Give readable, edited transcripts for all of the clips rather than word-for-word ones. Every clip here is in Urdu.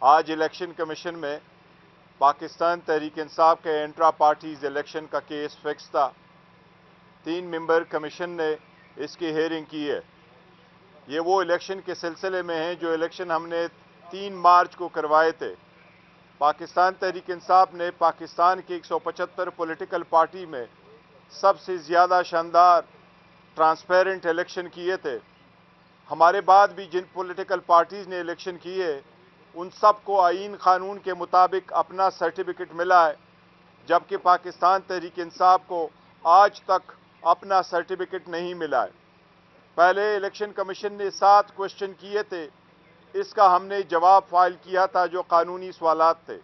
آج الیکشن کمیشن میں پاکستان تحریک انصاف کے انٹرا پارٹیز الیکشن کا کیس فکس تھا. 3 ممبر کمیشن نے اس کی ہیئرنگ کی ہے. یہ وہ الیکشن کے سلسلے میں ہیں جو الیکشن ہم نے 3 مارچ کو کروائے تھے. پاکستان تحریک انصاف نے پاکستان کی 175 پولیٹیکل پارٹی میں سب سے زیادہ شاندار ٹرانسپیرنٹ الیکشن کیے تھے. ہمارے بعد بھی جن پولیٹیکل پارٹیز نے الیکشن کیے ان سب کو آئین قانون کے مطابق اپنا سرٹیفکیٹ ملا ہے، جبکہ پاکستان تحریک انصاف کو آج تک اپنا سرٹیفکیٹ نہیں ملا ہے. پہلے الیکشن کمیشن نے 7 کوشچن کیے تھے، اس کا ہم نے جواب فائل کیا تھا جو قانونی سوالات تھے.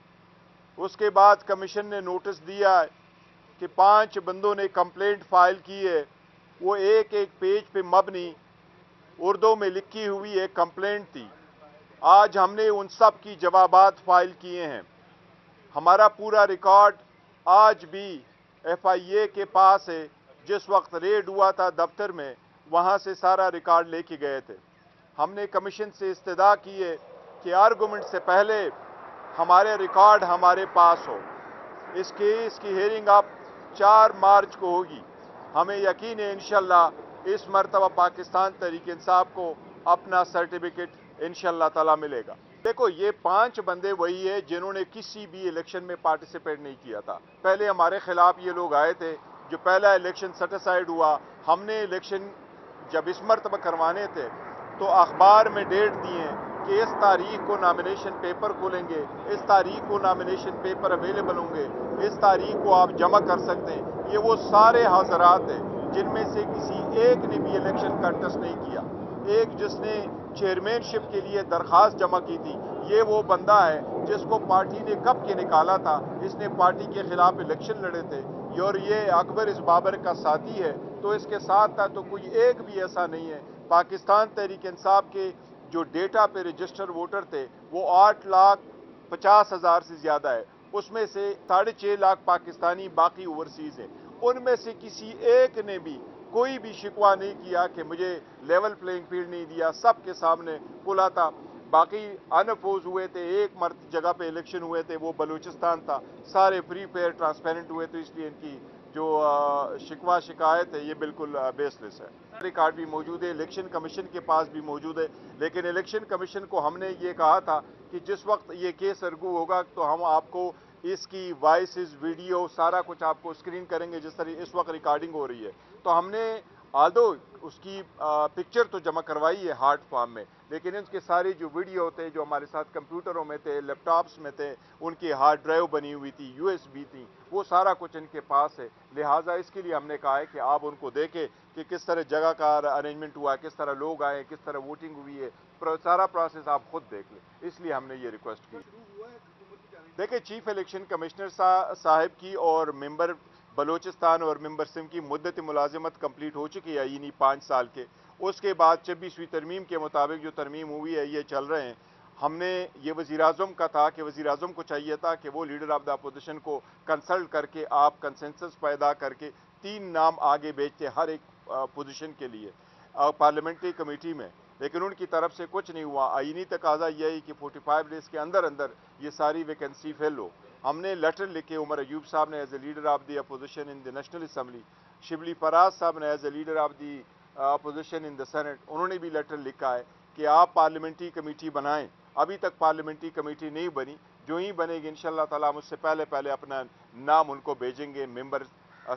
اس کے بعد کمیشن نے نوٹس دیا ہے کہ 5 بندوں نے کمپلینٹ فائل کی ہے. وہ ایک پیج پہ مبنی اردو میں لکھی ہوئی ایک کمپلینٹ تھی. آج ہم نے ان سب کی جوابات فائل کیے ہیں. ہمارا پورا ریکارڈ آج بھی ایف آئی اے کے پاس ہے. جس وقت ریڈ ہوا تھا دفتر میں وہاں سے سارا ریکارڈ لے کے گئے تھے. ہم نے کمیشن سے استدعا کی ہے کہ آرگومنٹ سے پہلے ہمارے ریکارڈ ہمارے پاس ہو. اس کیس کی ہیئرنگ اب 4 مارچ کو ہوگی. ہمیں یقین ہے انشاءاللہ اس مرتبہ پاکستان تحریک انصاف کو اپنا سرٹیفکیٹ انشاءاللہ تعالی ملے گا. دیکھو یہ 5 بندے وہی ہے جنہوں نے کسی بھی الیکشن میں پارٹیسپیٹ نہیں کیا تھا. پہلے ہمارے خلاف یہ لوگ آئے تھے. جو پہلا الیکشن سیٹ اسائیڈ ہوا، ہم نے الیکشن جب اس مرتبہ کروانے تھے تو اخبار میں ڈیٹ دیے کہ اس تاریخ کو نامینیشن پیپر کھولیں گے، اس تاریخ کو نامینیشن پیپر اویلیبل ہوں گے، اس تاریخ کو آپ جمع کر سکتے ہیں. یہ وہ سارے حضرات ہیں جن میں سے کسی ایک نے بھی الیکشن کنٹسٹ نہیں کیا. ایک جس نے چیئرمین شپ کے لیے درخواست جمع کی تھی، یہ وہ بندہ ہے جس کو پارٹی نے کب کے نکالا تھا. اس نے پارٹی کے خلاف الیکشن لڑے تھے اور یہ اکبر اس بابر کا ساتھی ہے. تو اس کے ساتھ تھا تو کوئی ایک بھی ایسا نہیں ہے. پاکستان تحریک انصاف کے جو ڈیٹا پہ رجسٹر ووٹر تھے وہ 8,50,000 سے زیادہ ہے. اس میں سے 6.5 لاکھ پاکستانی، باقی اوورسیز ہیں. ان میں سے کسی ایک نے بھی کوئی بھی شکوہ نہیں کیا کہ مجھے لیول پلینگ فیلڈ نہیں دیا. سب کے سامنے کھلا تھا. باقی ان اپوز ہوئے تھے، ایک جگہ پہ الیکشن ہوئے تھے وہ بلوچستان تھا. سارے فری فیئر ٹرانسپیرنٹ ہوئے تھے، اس لیے ان کی جو شکوہ شکایت ہے یہ بالکل بیس لیس ہے. ریکارڈ بھی موجود ہے، الیکشن کمیشن کے پاس بھی موجود ہے. لیکن الیکشن کمیشن کو ہم نے یہ کہا تھا کہ جس وقت یہ کیس ارگو ہوگا تو ہم آپ کو اس کی وائسز، ویڈیو، سارا کچھ آپ کو اسکرین کریں گے جس طرح اس وقت ریکارڈنگ ہو رہی ہے. تو ہم نے اس کی پکچر تو جمع کروائی ہے ہارڈ فارم میں، لیکن ان کے سارے جو ویڈیو تھے جو ہمارے ساتھ کمپیوٹروں میں تھے، لیپ ٹاپس میں تھے، ان کی ہارڈ ڈرائیو بنی ہوئی تھی، یو ایس بی تھی، وہ سارا کچھ ان کے پاس ہے. لہٰذا اس کے لیے ہم نے کہا ہے کہ آپ ان کو دیکھیں کہ کس طرح جگہ کا ارینجمنٹ ہوا ہے، کس طرح لوگ آئے، کس طرح ووٹنگ ہوئی ہے. سارا پروسیس آپ خود دیکھ لیں. اس لیے ہم نے یہ ریکویسٹ کی. دیکھیں چیف الیکشن کمشنر صاحب کی اور ممبر بلوچستان اور ممبر سندھ کی مدت ملازمت کمپلیٹ ہو چکی ہے، یعنی 5 سال کے. اس کے بعد 26ویں ترمیم کے مطابق جو ترمیم ہوئی ہے یہ چل رہے ہیں. ہم نے یہ وزیر اعظم کا تھا کہ وزیر اعظم کو چاہیے تھا کہ وہ لیڈر آف دا اپوزیشن کو کنسلٹ کر کے آپ کنسنسس پیدا کر کے 3 نام آگے بھیجتے ہر ایک پوزیشن کے لیے پارلیمنٹری کمیٹی میں. لیکن ان کی طرف سے کچھ نہیں ہوا. آئینی تقاضا یہ ہے کہ 45 ڈیز کے اندر یہ ساری ویکنسی فل ہو. ہم نے لیٹر لکھے، عمر ایوب صاحب نے as a leader of the opposition in the national assembly, Shibli Faraz صاحب نے as a leader of the opposition in the senate, انہوں نے بھی لیٹر لکھا ہے کہ آپ پارلیمنٹری کمیٹی بنائیں. ابھی تک پارلیمنٹری کمیٹی نہیں بنی. جو ہی بنے گی انشاءاللہ تعالیٰ ہم اس سے پہلے اپنا نام ان کو بھیجیں گے، ممبر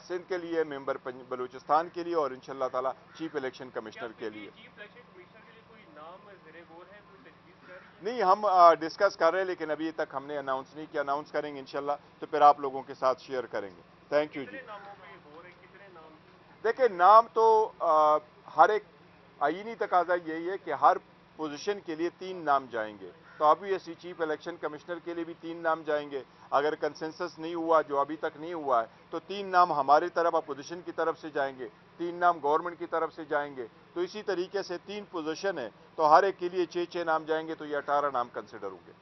سندھ کے لیے، ممبر بلوچستان کے لیے اور انشاءاللہ تعالیٰ چیف الیکشن کمشنر کے لیے. نہیں، ہم ڈسکس کر رہے ہیں لیکن ابھی تک ہم نے اناؤنس نہیں کیا. اناؤنس کریں گے انشاءاللہ تو پھر آپ لوگوں کے ساتھ شیئر کریں گے. تھینک یو جی. دیکھیں نام تو ہر ایک آئینی تقاضا یہی ہے کہ ہر پوزیشن کے لیے 3 نام جائیں گے. تو ابھی ایسی چیف الیکشن کمشنر کے لیے بھی 3 نام جائیں گے. اگر کنسنسس نہیں ہوا، جو ابھی تک نہیں ہوا ہے، تو 3 نام ہماری طرف اپوزیشن کی طرف سے جائیں گے، 3 نام گورنمنٹ کی طرف سے جائیں گے. تو اسی طریقے سے 3 پوزیشن ہے تو ہر ایک کے لیے 6 نام جائیں گے تو یہ 18 نام کنسیڈر ہوں گے.